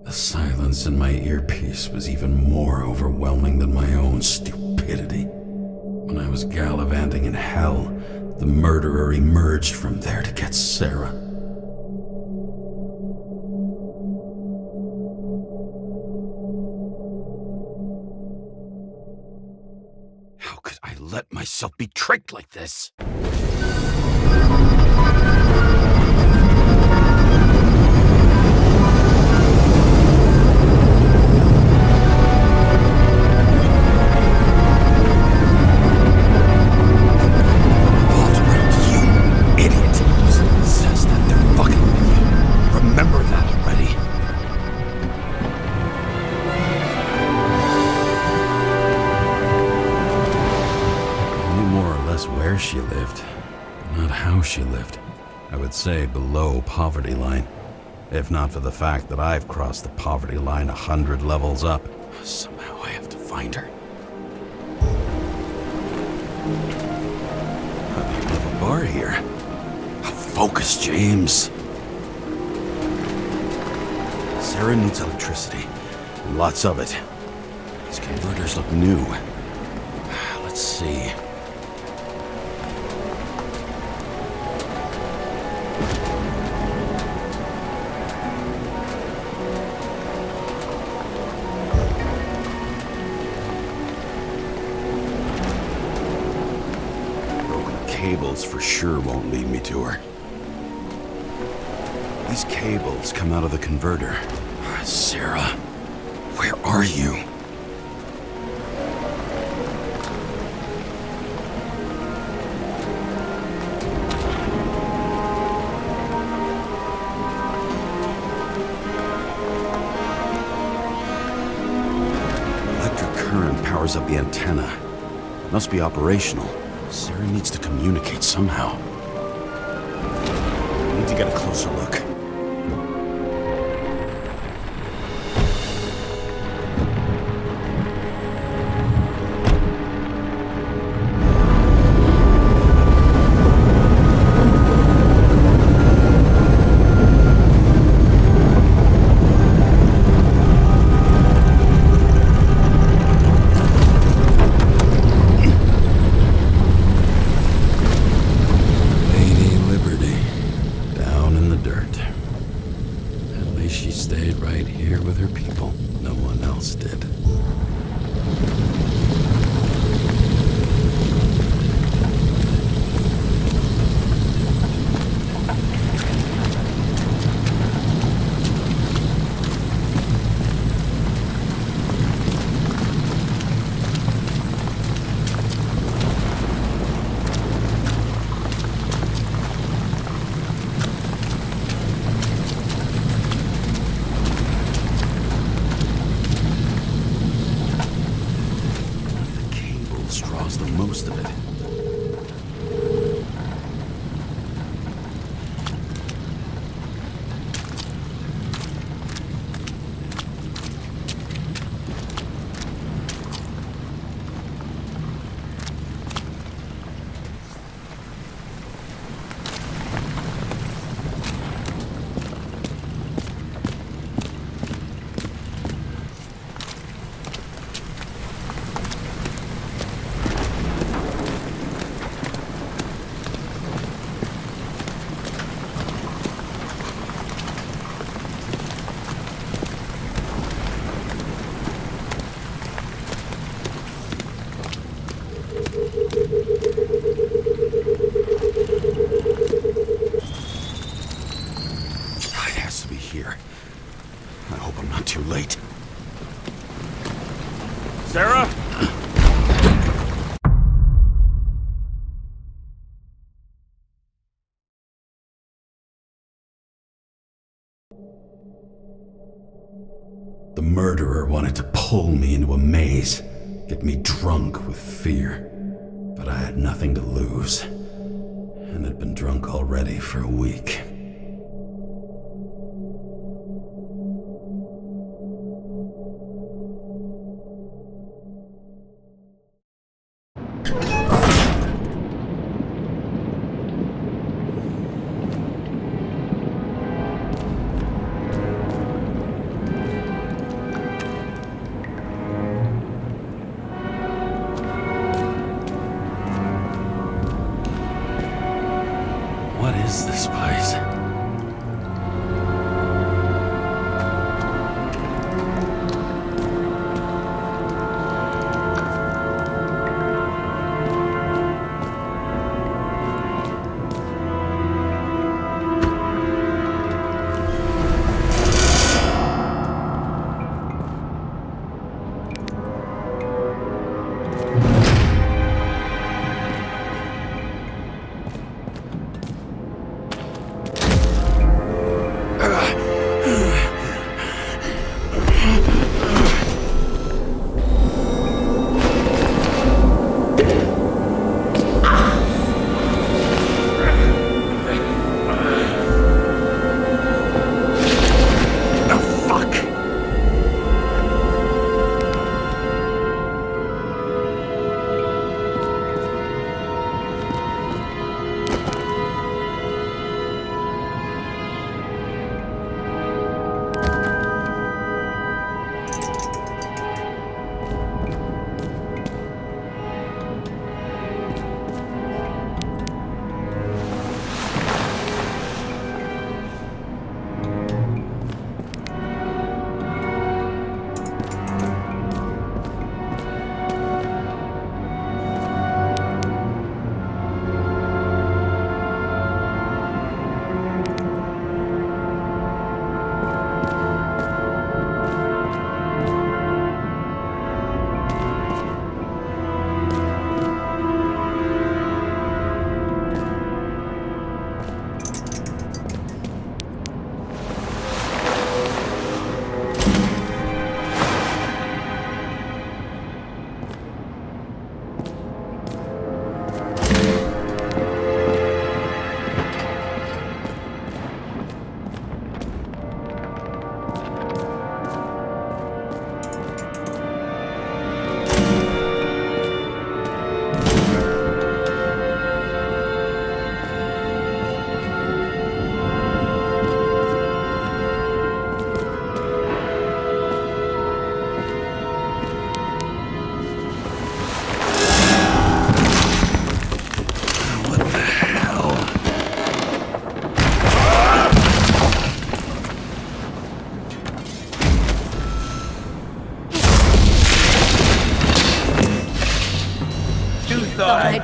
The silence in my earpiece was even more overwhelming than my own stupidity. When I was gallivanting in hell, the murderer emerged from there to get Sara. How could I let myself be tricked like this? Where she lived, but not how she lived. I would say below poverty line, if not for the fact that I've crossed the poverty line 100 levels up. Somehow I have to find her. I have a bar here. Focus, James. Sara needs electricity, and lots of it. These converters look new. Let's see. Cables for sure won't lead me to her. These cables come out of the converter. Sara, where are you? Electric current powers up the antenna. It must be operational. Sara needs to communicate somehow. I need to get a closer look. Most of it. Late. Sara? The murderer wanted to pull me into a maze, get me drunk with fear. But I had nothing to lose, and had been drunk already for a week.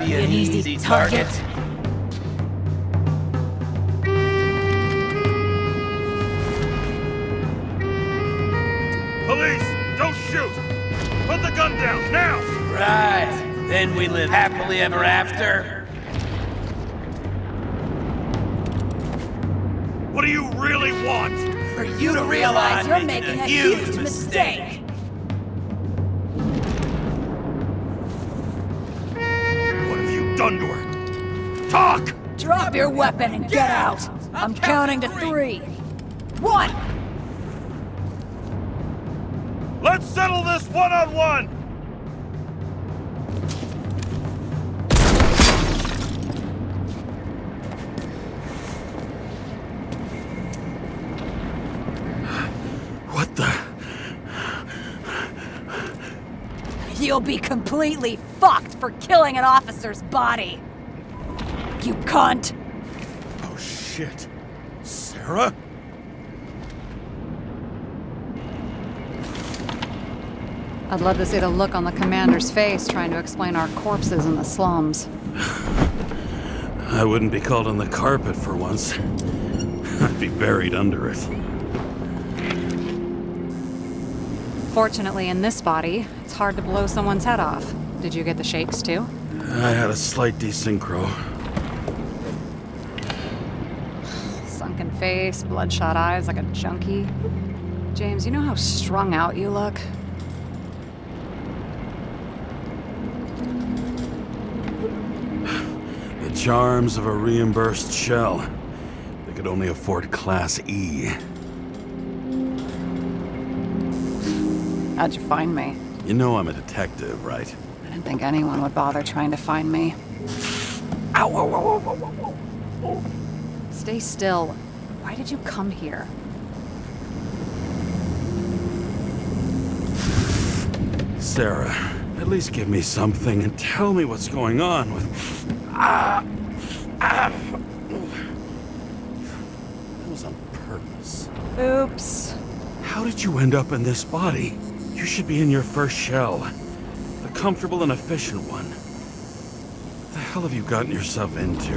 be an easy target. Police, don't shoot! Put the gun down, now! Right, then we live happily ever after. What do you really want? For you to realize you're making a huge mistake. What have you done to her? Talk! Drop your weapon and get out! I'm counting to 3. 1! Let's settle this one-on-one! What the? You'll be completely fucked for killing an officer's body! You cunt! Oh shit. Sara? I'd love to see the look on the commander's face trying to explain our corpses in the slums. I wouldn't be called on the carpet for once. I'd be buried under it. Fortunately, in this body, it's hard to blow someone's head off. Did you get the shakes too? I had a slight desynchro. Sunken face, bloodshot eyes like a junkie. James, you know how strung out you look? The charms of a reimbursed shell. They could only afford Class E. How'd you find me? You know I'm a detective, right? I didn't think anyone would bother trying to find me. Ow, ow, ow, ow, ow, ow. Stay still. Why did you come here? Sara, at least give me something and tell me what's going on with... That was on purpose. Oops. How did you end up in this body? You should be in your first shell. The comfortable and efficient one. What the hell have you gotten yourself into?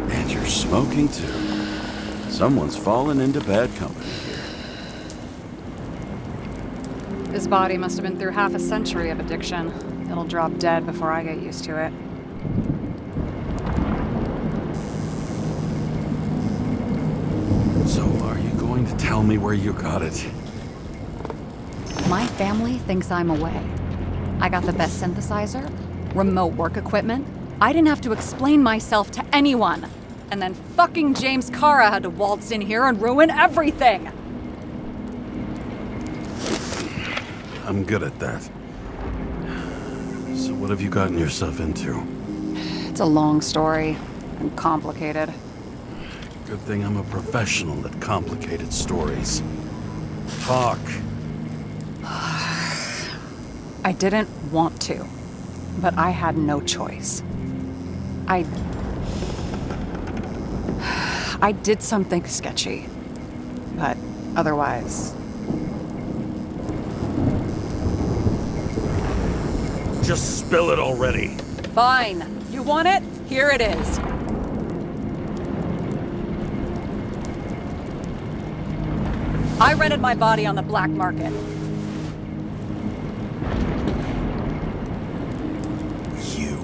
And you're smoking too. Someone's fallen into bad company here. This body must have been through half a century of addiction. It'll drop dead before I get used to it. So, are you going to tell me where you got it? My family thinks I'm away. I got the best synthesizer, remote work equipment. I didn't have to explain myself to anyone. And then fucking James Sara had to waltz in here and ruin everything. I'm good at that. So what have you gotten yourself into? It's a long story and complicated. Good thing I'm a professional at complicated stories. Talk. I didn't want to, but I had no choice. I did something sketchy, but otherwise... Just spill it already. Fine. You want it? Here it is. I rented my body on the black market. You,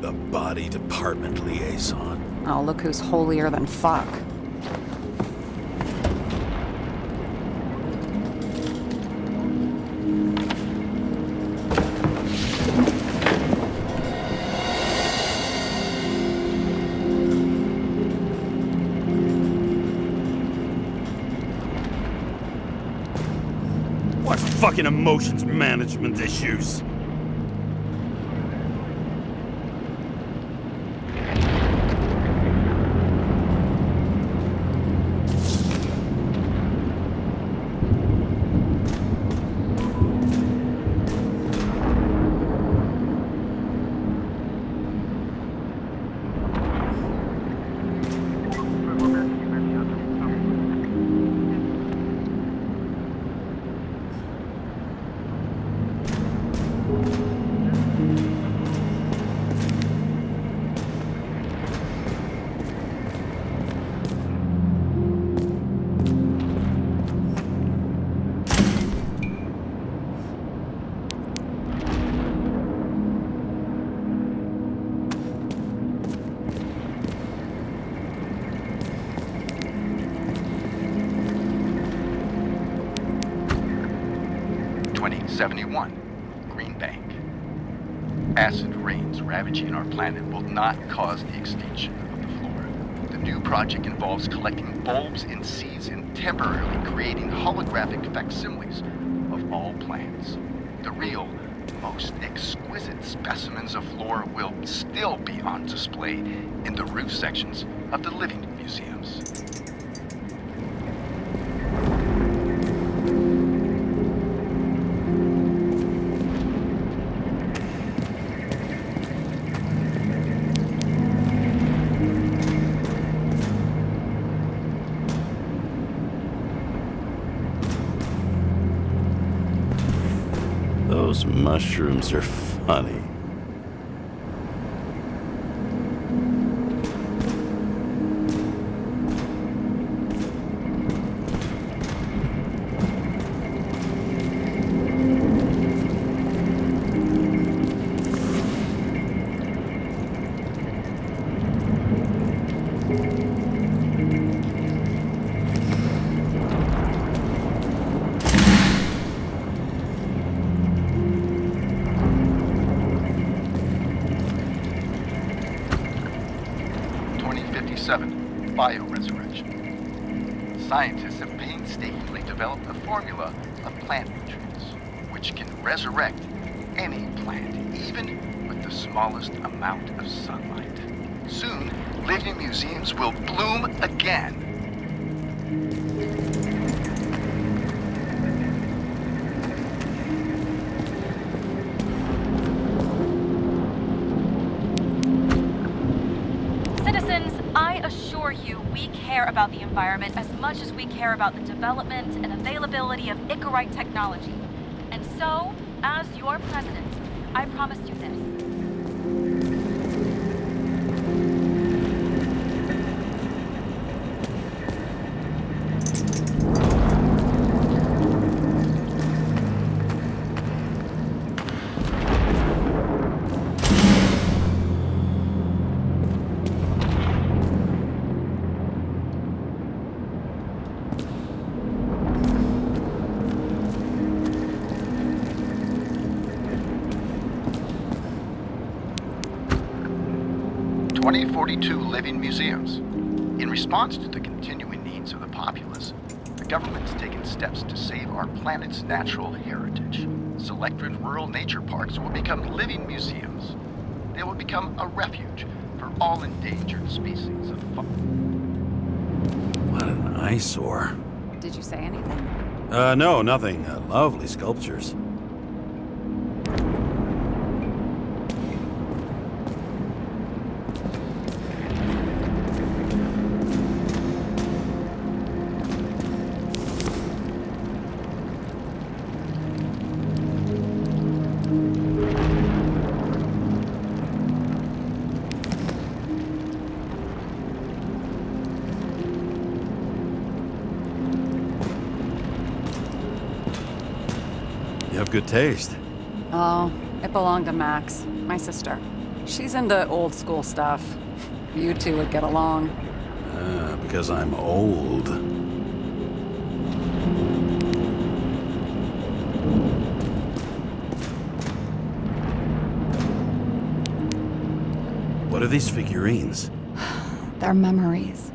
the body department liaison. Oh, look who's holier than fuck. What fucking emotions management issues? 2071, Green Bank. Acid rains ravaging our planet will not cause the extinction of the flora. The new project involves collecting bulbs and seeds and temporarily creating holographic facsimiles of all plants. The real, most exquisite specimens of flora will still be on display in the roof sections of the living museums. Those mushrooms are funny. Bioresurrection. Scientists have painstakingly developed a formula of plant nutrients, which can resurrect any plant, even with the smallest amount of sunlight. Soon, living museums will bloom again. About the environment as much as we care about the development and availability of Icarite technology. And so, as your president, I promised you this. Living museums. In response to the continuing needs of the populace, the government has taken steps to save our planet's natural heritage. Selected rural nature parks will become living museums. They will become a refuge for all endangered species of What an eyesore. Did you say anything? No, nothing. Lovely sculptures. You have good taste. Oh, it belonged to Max, my sister. She's into old school stuff. You two would get along. Because I'm old. What are these figurines? They're memories.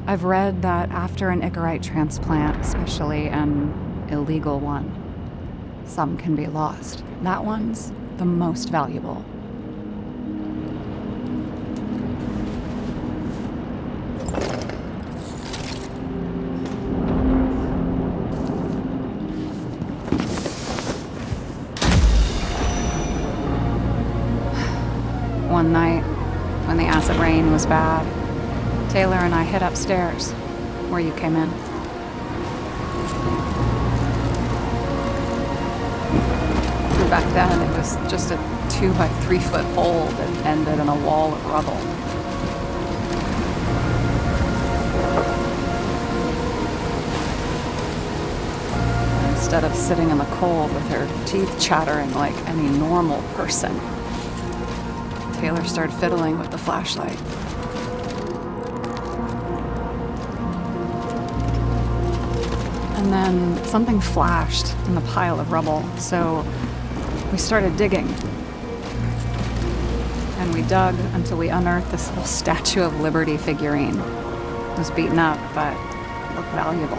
I've read that after an Icarite transplant, especially an illegal one, some can be lost. That one's the most valuable. One night, when the acid rain was bad, Taylor and I hid upstairs, where you came in. Back then, it was just a 2 by 3 foot hole that ended in a wall of rubble. Instead of sitting in the cold with her teeth chattering like any normal person, Taylor started fiddling with the flashlight. And And then something flashed in the pile of rubble, so we started digging. And we dug until we unearthed this little Statue of Liberty figurine. It was beaten up, but it looked valuable.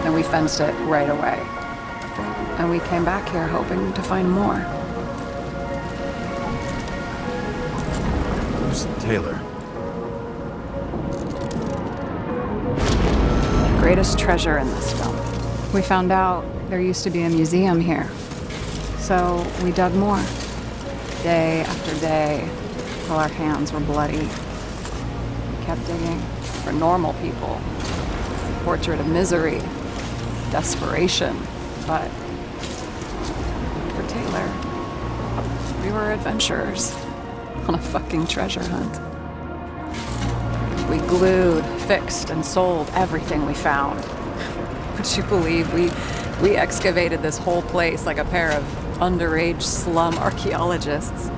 And we fenced it right away. And we came back here hoping to find more. Who's Taylor? The greatest treasure in this film. We found out there used to be a museum here. So we dug more. Day after day, till our hands were bloody. We kept digging for normal people. A portrait of misery, desperation, but for Taylor, we were adventurers on a fucking treasure hunt. We glued, fixed, and sold everything we found. Would you believe we excavated this whole place like a pair of underage slum archaeologists?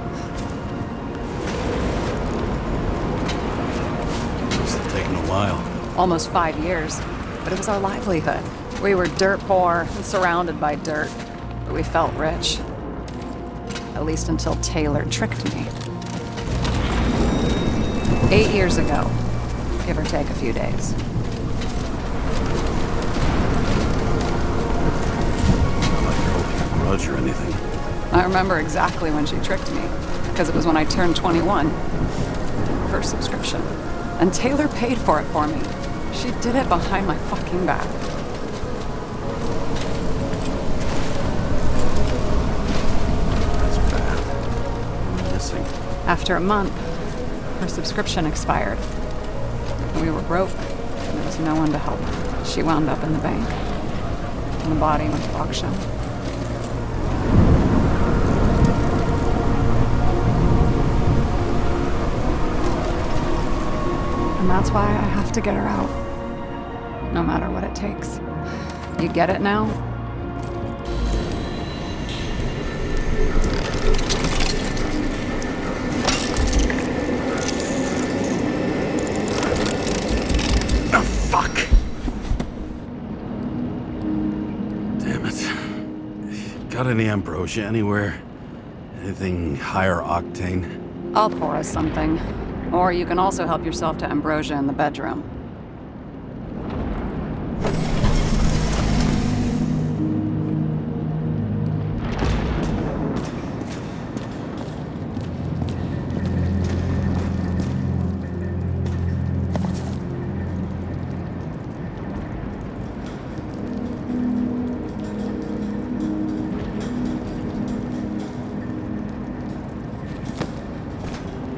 Must have taken a while. Almost 5 years, but it was our livelihood. We were dirt poor and surrounded by dirt, but we felt rich. At least until Taylor tricked me. 8 years ago, give or take a few days. Grudge or anything. I remember exactly when she tricked me, because it was when I turned 21. First subscription. And Taylor paid for it for me. She did it behind my fucking back. That's bad. I'm missing. After a month, her subscription expired. We were broke, and there was no one to help. She wound up in the bank, and the body went to auction. And that's why I have to get her out, no matter what it takes. You get it now? Oh, fuck! Damn it. Got any ambrosia anywhere? Anything higher octane? I'll pour us something. Or you can also help yourself to ambrosia in the bedroom.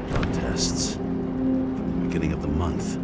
Blood tests. From the beginning of the month.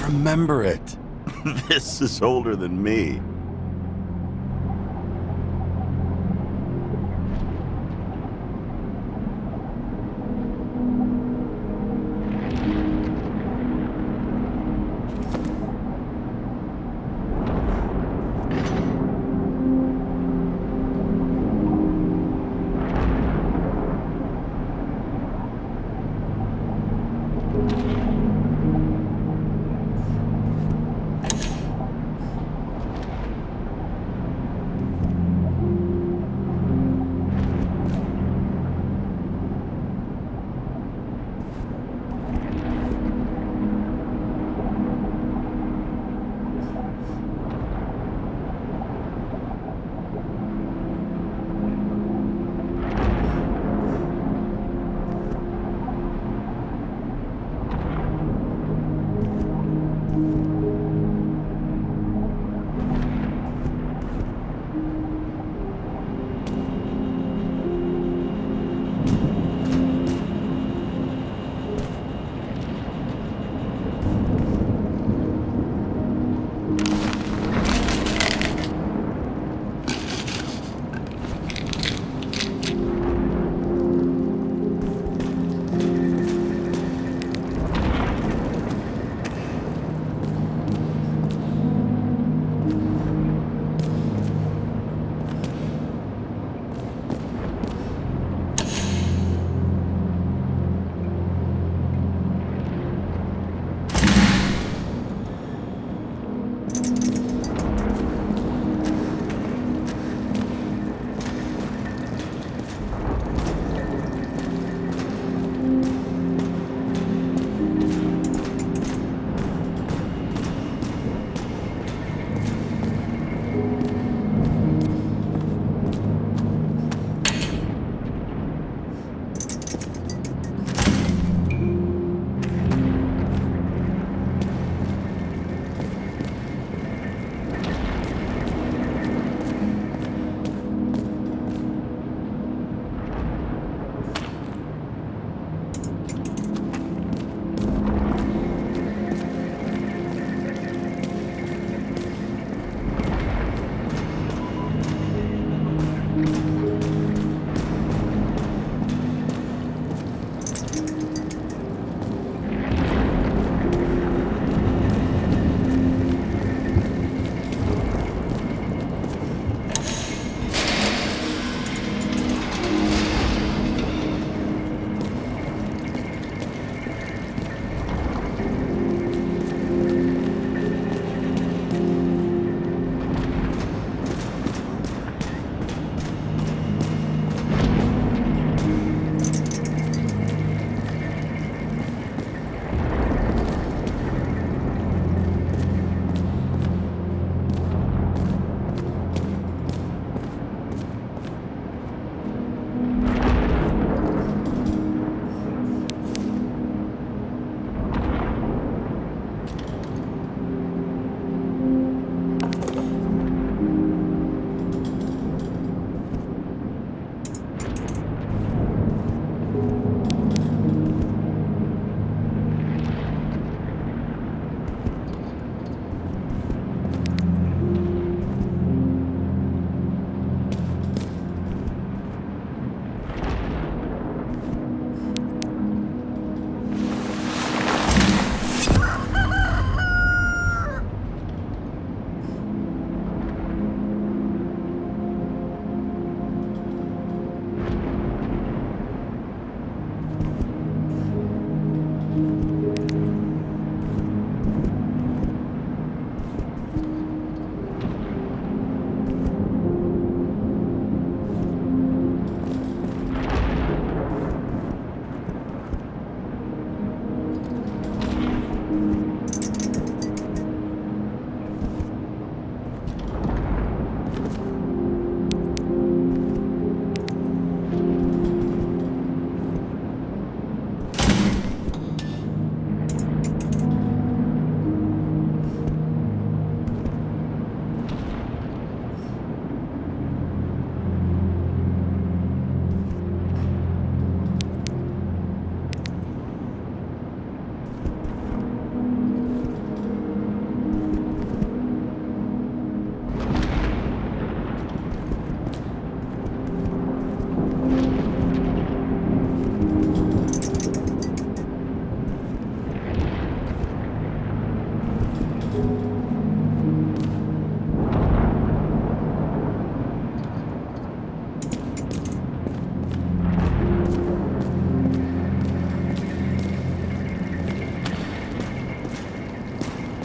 Remember it. This is older than me.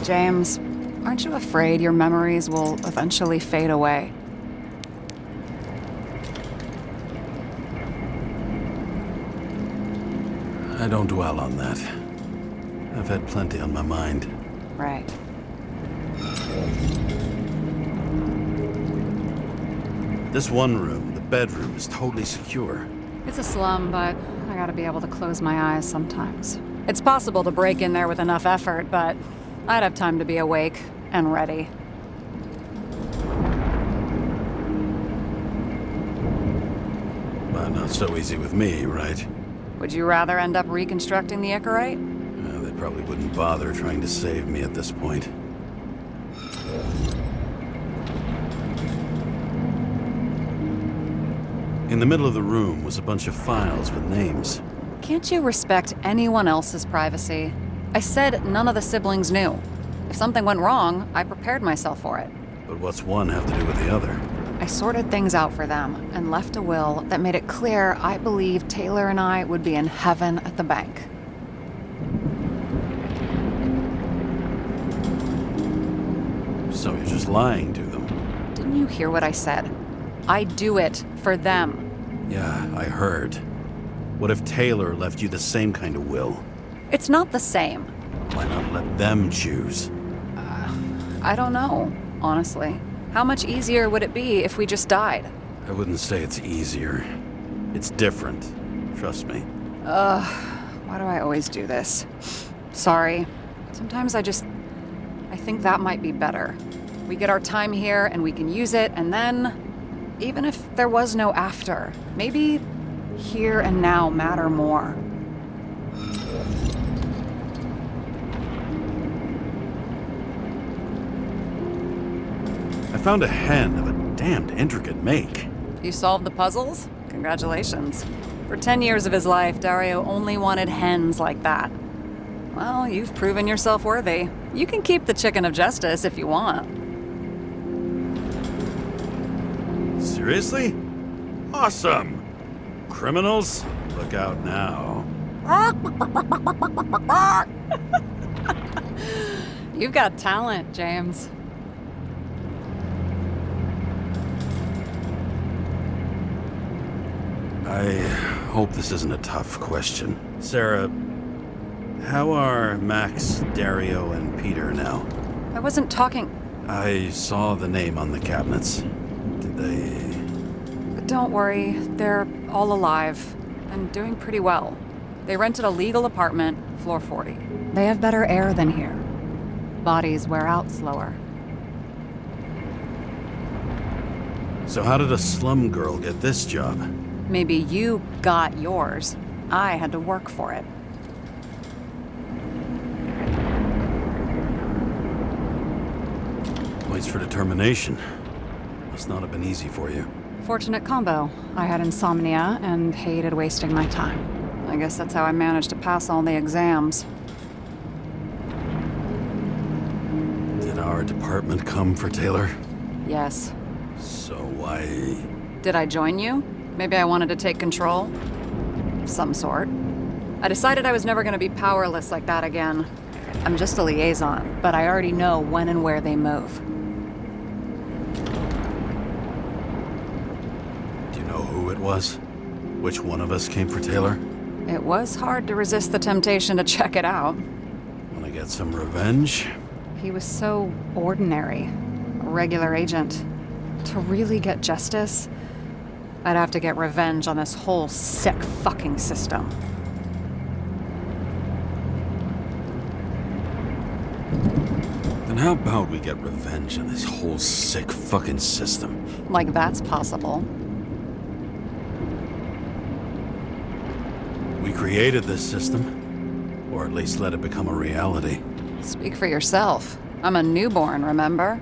James, aren't you afraid your memories will eventually fade away? I don't dwell on that. I've had plenty on my mind. Right. This one room, the bedroom, is totally secure. It's a slum, but I gotta be able to close my eyes sometimes. It's possible to break in there with enough effort, but I'd have time to be awake and ready. Well, not so easy with me, right? Would you rather end up reconstructing the Icarite? They probably wouldn't bother trying to save me at this point. In the middle of the room was a bunch of files with names. Can't you respect anyone else's privacy? I said none of the siblings knew. If something went wrong, I prepared myself for it. But what's one have to do with the other? I sorted things out for them and left a will that made it clear I believed Taylor and I would be in heaven at the bank. So you're just lying to them? Didn't you hear what I said? I do it for them. Yeah, I heard. What if Taylor left you the same kind of will? It's not the same. Why not let them choose? I don't know, honestly. How much easier would it be if we just died? I wouldn't say it's easier. It's different. Trust me. Why do I always do this? Sorry. Sometimes I think that might be better. We get our time here and we can use it, and then, even if there was no after, maybe here and now matter more. I found a hen of a damned intricate make. You solved the puzzles? Congratulations. For 10 years of his life, Dario only wanted hens like that. Well, you've proven yourself worthy. You can keep the chicken of justice if you want. Seriously? Awesome! Criminals, look out now. You've got talent, James. I hope this isn't a tough question. Sara, how are Max, Dario, and Peter now? I wasn't talking... I saw the name on the cabinets. Did they... Don't worry, they're all alive and doing pretty well. They rented a legal apartment, floor 40. They have better air than here. Bodies wear out slower. So how did a slum girl get this job? Maybe you got yours. I had to work for it. Points for determination. Must not have been easy for you. Fortunate combo. I had insomnia and hated wasting my time. I guess that's how I managed to pass all the exams. Did our department come for Taylor? Yes. So why... Did I join you? Maybe I wanted to take control? Of some sort. I decided I was never going to be powerless like that again. I'm just a liaison, but I already know when and where they move. Do you know who it was? Which one of us came for Taylor? It was hard to resist the temptation to check it out. Wanna get some revenge? He was so ordinary. A regular agent. To really get justice, I'd have to get revenge on this whole sick fucking system. Then how about we get revenge on this whole sick fucking system? Like that's possible. We created this system, or at least let it become a reality. Speak for yourself. I'm a newborn, remember?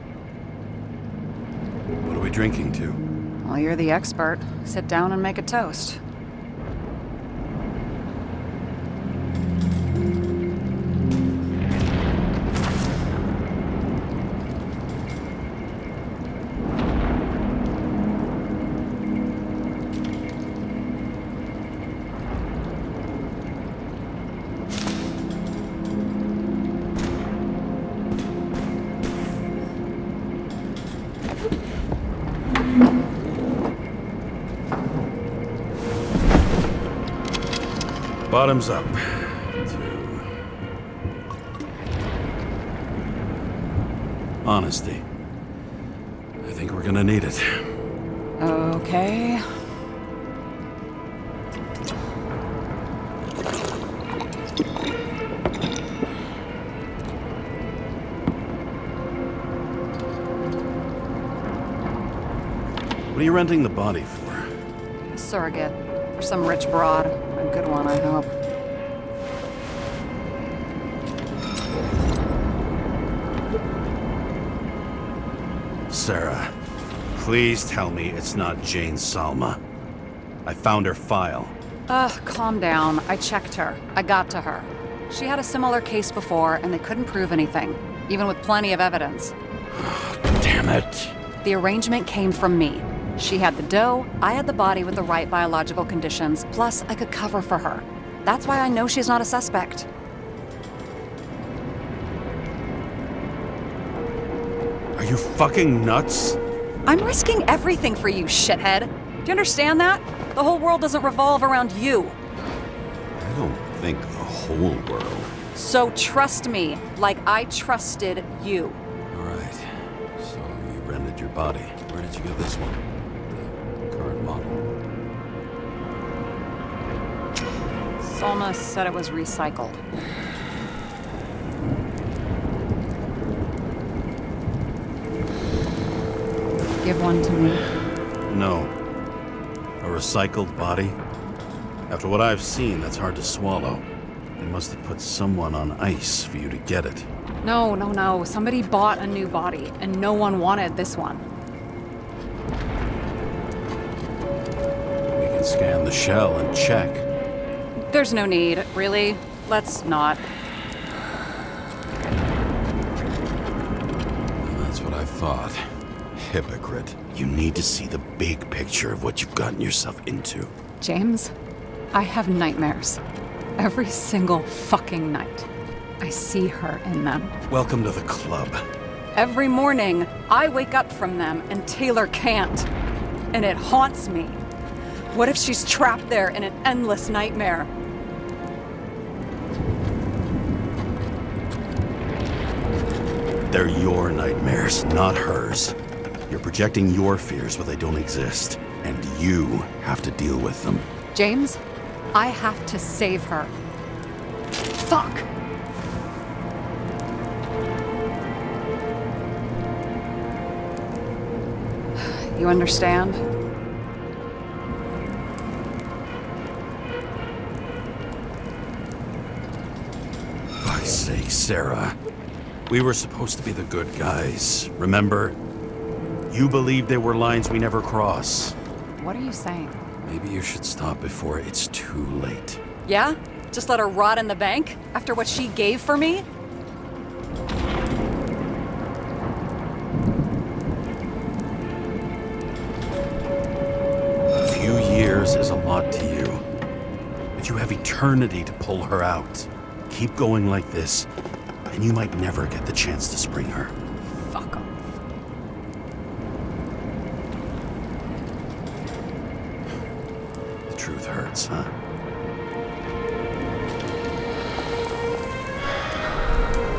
What are we drinking to? Well, you're the expert. Sit down and make a toast. Bottoms up. Honesty. I think we're gonna need it. Okay. What are you renting the body for? Surrogate. For some rich broad. A good one, I hope. Sara, please tell me it's not Jane Salma. I found her file. Calm down. I checked her. I got to her. She had a similar case before, and they couldn't prove anything, even with plenty of evidence. Damn it. The arrangement came from me. She had the dough, I had the body with the right biological conditions, plus I could cover for her. That's why I know she's not a suspect. Are you fucking nuts? I'm risking everything for you, shithead. Do you understand that? The whole world doesn't revolve around you. I don't think the whole world. So trust me, like I trusted you. All right. So you rented your body. Where did you get this one? The current model. Salma said it was recycled. Give one to me. No. A recycled body? After what I've seen, that's hard to swallow. They must have put someone on ice for you to get it. No. Somebody bought a new body, and no one wanted this one. We can scan the shell and check. There's no need, really. Let's not. That's what I thought. Hypocrite. You need to see the big picture of what you've gotten yourself into. James, I have nightmares. Every single fucking night. I see her in them. Welcome to the club. Every morning, I wake up from them and Taylor can't. And it haunts me. What if she's trapped there in an endless nightmare? They're your nightmares, not hers. You're projecting your fears where they don't exist, and you have to deal with them. James, I have to save her. Fuck! You understand? Fuck's sake, Sara. We were supposed to be the good guys, remember? You believed there were lines we never cross. What are you saying? Maybe you should stop before it's too late. Yeah? Just let her rot in the bank? After what she gave for me? A few years is a lot to you. But you have eternity to pull her out. Keep going like this, and you might never get the chance to spring her. Fuck off. The truth hurts, huh?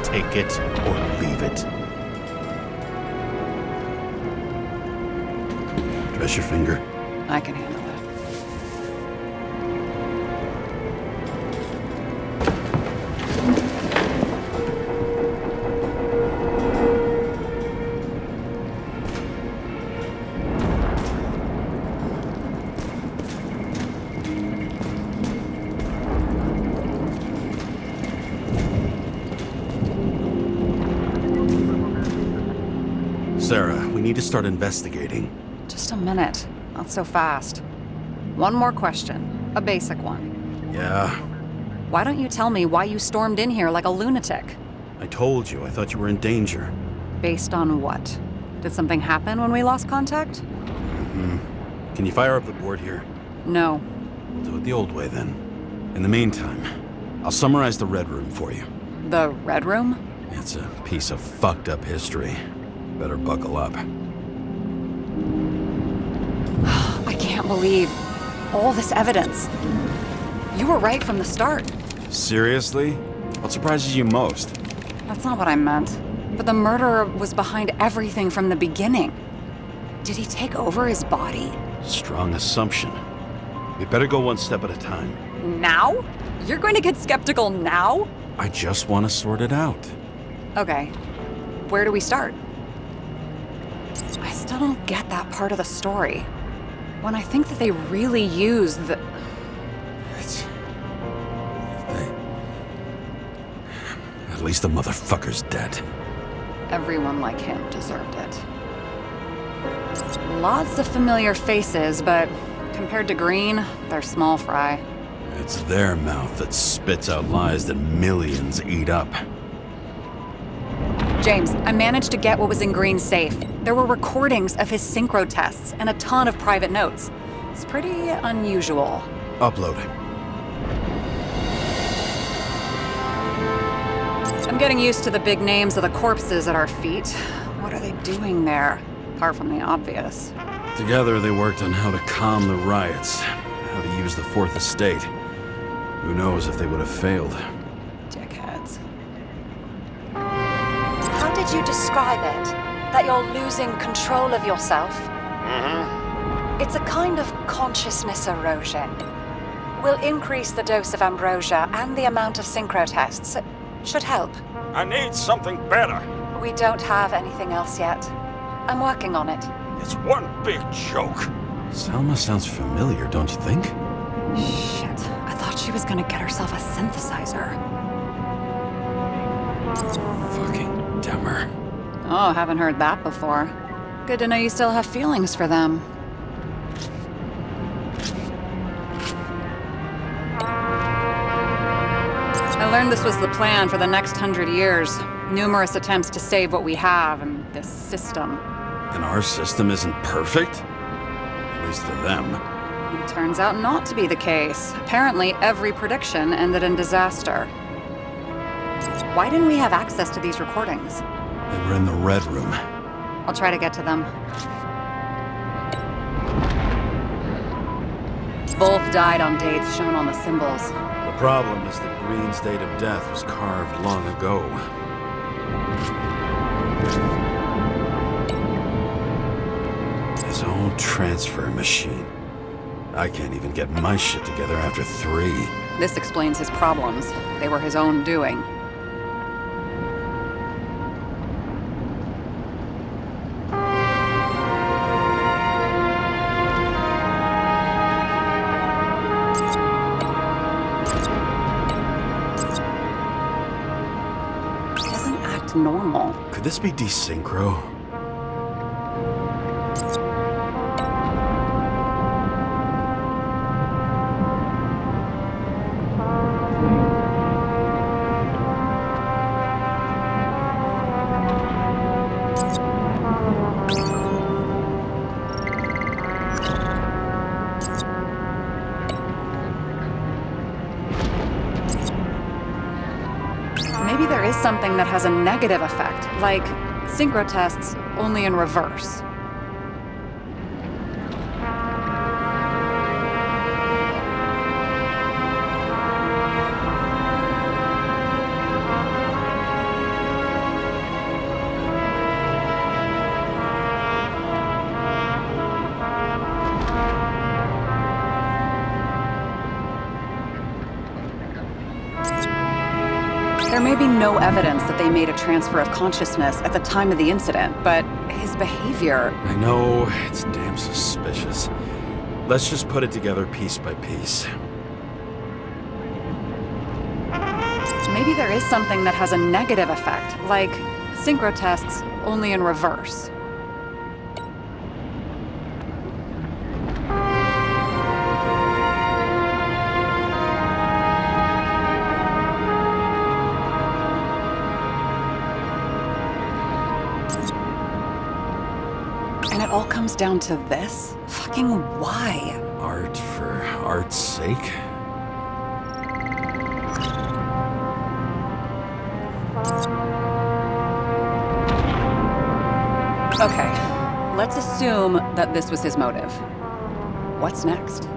Take it or leave it. Dress your finger. I can handle it. Sara, we need to start investigating. Just a minute. Not so fast. One more question. A basic one. Yeah, Why don't you tell me why you stormed in here like a lunatic? I told you. I thought you were in danger. Based on what? Did something happen when we lost contact? Can you fire up the board here? No. We'll do it the old way then. In the meantime, I'll summarize the Red Room for you. The Red Room? It's a piece of fucked up history. Better buckle up. I can't believe all this evidence. You were right from the start. Seriously? What surprises you most? That's not what I meant. But the murderer was behind everything from the beginning. Did he take over his body? Strong assumption. We better go one step at a time. Now? You're going to get skeptical now? I just want to sort it out. Okay. Where do we start? I still don't get that part of the story. When I think that they really used the... At least the motherfucker's dead. Everyone like him deserved it. Lots of familiar faces, but compared to Green, they're small fry. It's their mouth that spits out lies that millions eat up. James, I managed to get what was in Green's safe. There were recordings of his synchro tests and a ton of private notes. It's pretty unusual. Uploading. I'm getting used to the big names of the corpses at our feet. What are they doing there? Apart from the obvious. Together they worked on how to calm the riots, how to use the Fourth Estate. Who knows if they would have failed. Dickheads. How did you describe it? That you're losing control of yourself? It's a kind of consciousness erosion. We'll increase the dose of ambrosia and the amount of synchro tests. It should help. I need something better. We don't have anything else yet. I'm working on it. It's one big joke. Selma sounds familiar, don't you think? Shit. I thought she was gonna get herself a synthesizer. Fucking dumber. Oh, haven't heard that before. Good to know you still have feelings for them. I learned this was the plan for the next 100 years. Numerous attempts to save what we have in this system. And our system isn't perfect? At least to them. It turns out not to be the case. Apparently, every prediction ended in disaster. Why didn't we have access to these recordings? They were in the Red Room. I'll try to get to them. Both died on dates shown on the symbols. The problem is the Green's date of death was carved long ago. His own transfer machine. I can't even get my shit together after 3. This explains his problems. They were his own doing. Doesn't act normal. Could this be desynchro? Maybe there is something that has a negative effect, like synchro tests, only in reverse. There may be no evidence that they made a transfer of consciousness at the time of the incident, but his behavior... I know, it's damn suspicious. Let's just put it together piece by piece. Maybe there is something that has a negative effect, like synchro tests, only in reverse. And it all comes down to this? Fucking why? Art for art's sake? Okay, let's assume that this was his motive. What's next?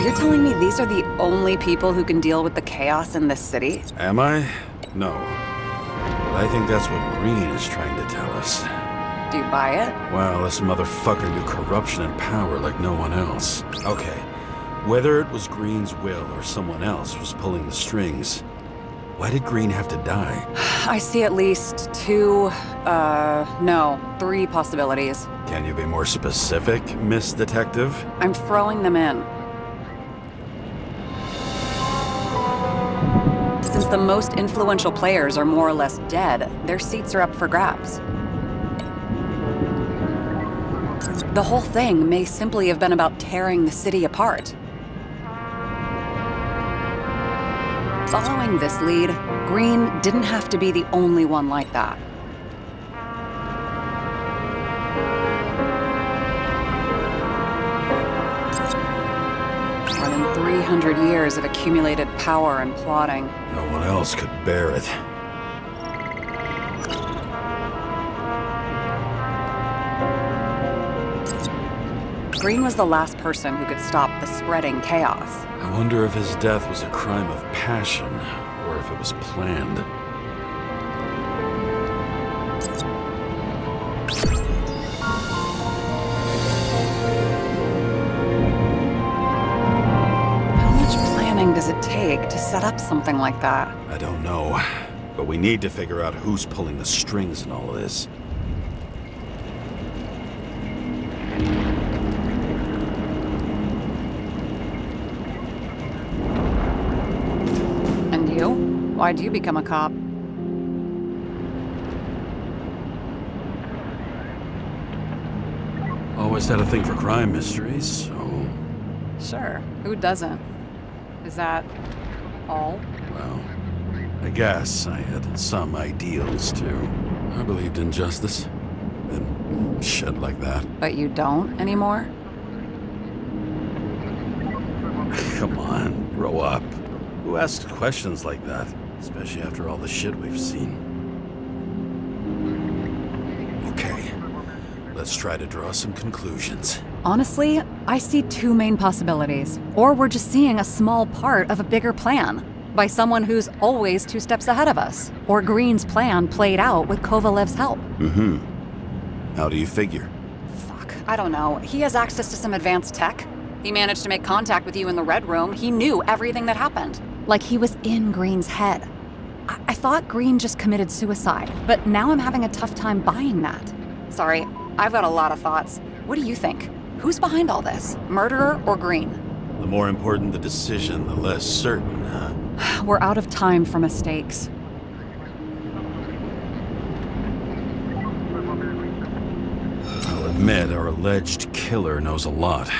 You're telling me these are the only people who can deal with the chaos in this city? Am I? No. But I think that's what Green is trying to tell us. Do you buy it? Well, this motherfucker knew corruption and power like no one else. Okay, whether it was Green's will or someone else was pulling the strings, why did Green have to die? I see at least 3 possibilities. Can you be more specific, Miss Detective? I'm throwing them in. Since the most influential players are more or less dead, their seats are up for grabs. The whole thing may simply have been about tearing the city apart. Following this lead, Green didn't have to be the only one like that. More than 300 years of accumulated power and plotting. No one else could bear it. Green was the last person who could stop the spreading chaos. I wonder if his death was a crime of passion, or if it was planned. How much planning does it take to set up something like that? I don't know, but we need to figure out who's pulling the strings in all of this. And you? Why'd you become a cop? Always had a thing for crime mysteries, so... Sure, who doesn't? Is that all? Well, I guess I had some ideals, too. I believed in justice. And shit like that. But you don't anymore? Come on, grow up. Who asks questions like that? Especially after all the shit we've seen. Okay, let's try to draw some conclusions. Honestly, I see 2 main possibilities. Or we're just seeing a small part of a bigger plan by someone who's always 2 steps ahead of us. Or Green's plan played out with Kovalev's help. Mm-hmm. How do you figure? Fuck, I don't know. He has access to some advanced tech. He managed to make contact with you in the Red Room. He knew everything that happened. Like he was in Green's head. I thought Green just committed suicide, but now I'm having a tough time buying that. Sorry, I've got a lot of thoughts. What do you think? Who's behind all this? Murderer or Green? The more important the decision, the less certain, huh? We're out of time for mistakes. I'll admit our alleged killer knows a lot,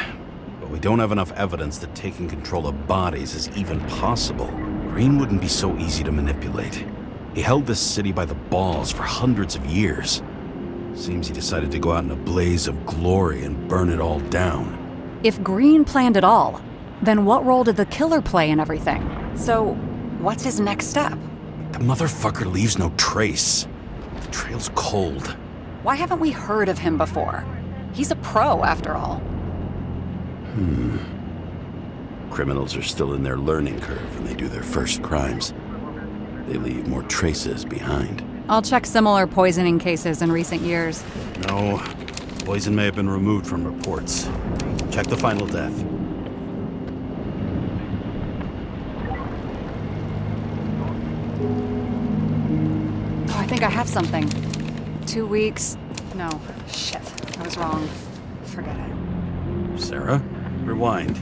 but we don't have enough evidence that taking control of bodies is even possible. Green wouldn't be so easy to manipulate. He held this city by the balls for hundreds of years. Seems he decided to go out in a blaze of glory and burn it all down. If Green planned it all, then what role did the killer play in everything? So, what's his next step? The motherfucker leaves no trace. The trail's cold. Why haven't we heard of him before? He's a pro, after all. Criminals are still in their learning curve when they do their first crimes. They leave more traces behind. I'll check similar poisoning cases in recent years. No, poison may have been removed from reports. Check the final death. Oh, I think I have something. 2 weeks. No, shit. I was wrong. Forget it. Sara, rewind.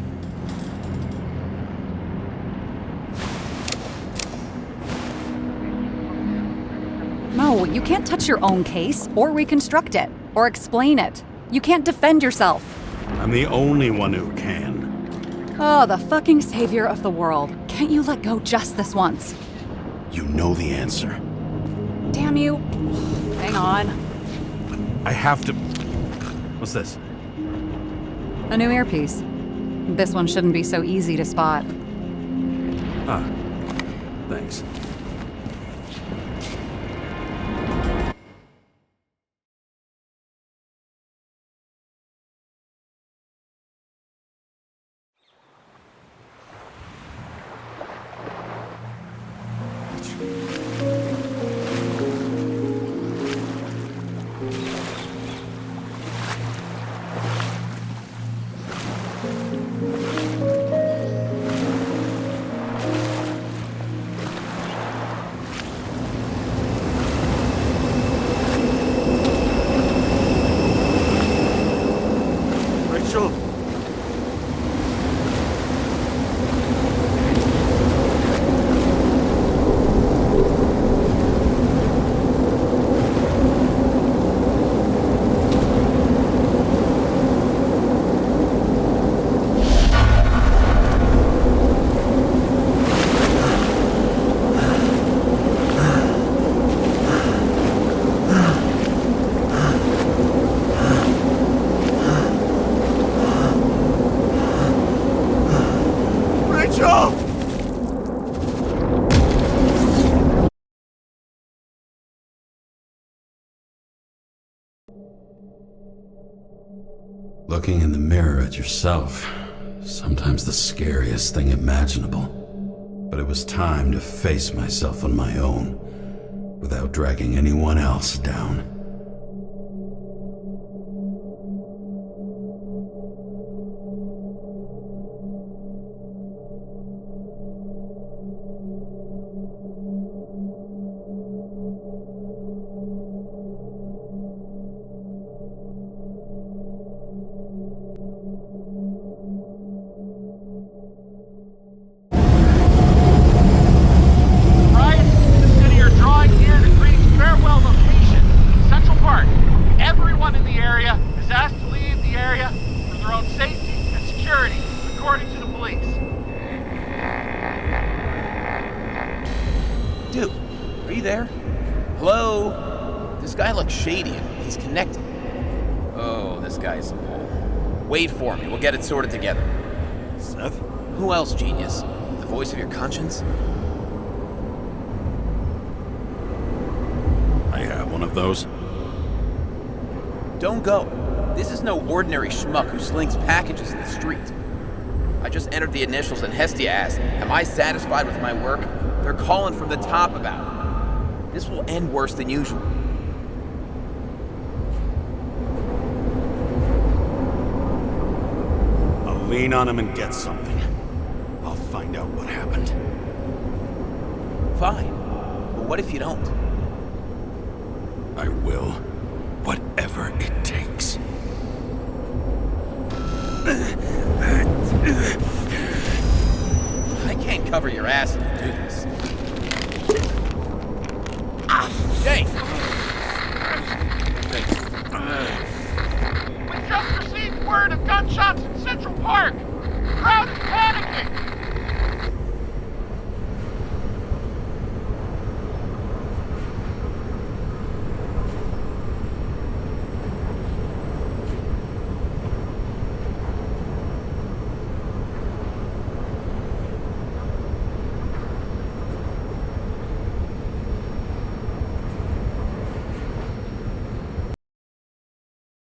No, you can't touch your own case, or reconstruct it, or explain it. You can't defend yourself. I'm the only one who can. Oh, the fucking savior of the world. Can't you let go just this once? You know the answer. Damn you. Hang on. I have to... What's this? A new earpiece. This one shouldn't be so easy to spot. Ah, thanks. Rachel! Looking in the mirror at yourself, sometimes the scariest thing imaginable. But it was time to face myself on my own, without dragging anyone else down. Wait for me, we'll get it sorted together. Seth? Who else, genius? The voice of your conscience? I have one of those. Don't go. This is no ordinary schmuck who slings packages in the street. I just entered the initials and Hestia asked, am I satisfied with my work? They're calling from the top about it. This will end worse than usual. Lean on him and get something. I'll find out what happened. Fine. But what if you don't? I will. Whatever it takes. I can't cover your ass if you do this. Jake! We just received word of gunshots in Central Park. Crowd is panicking.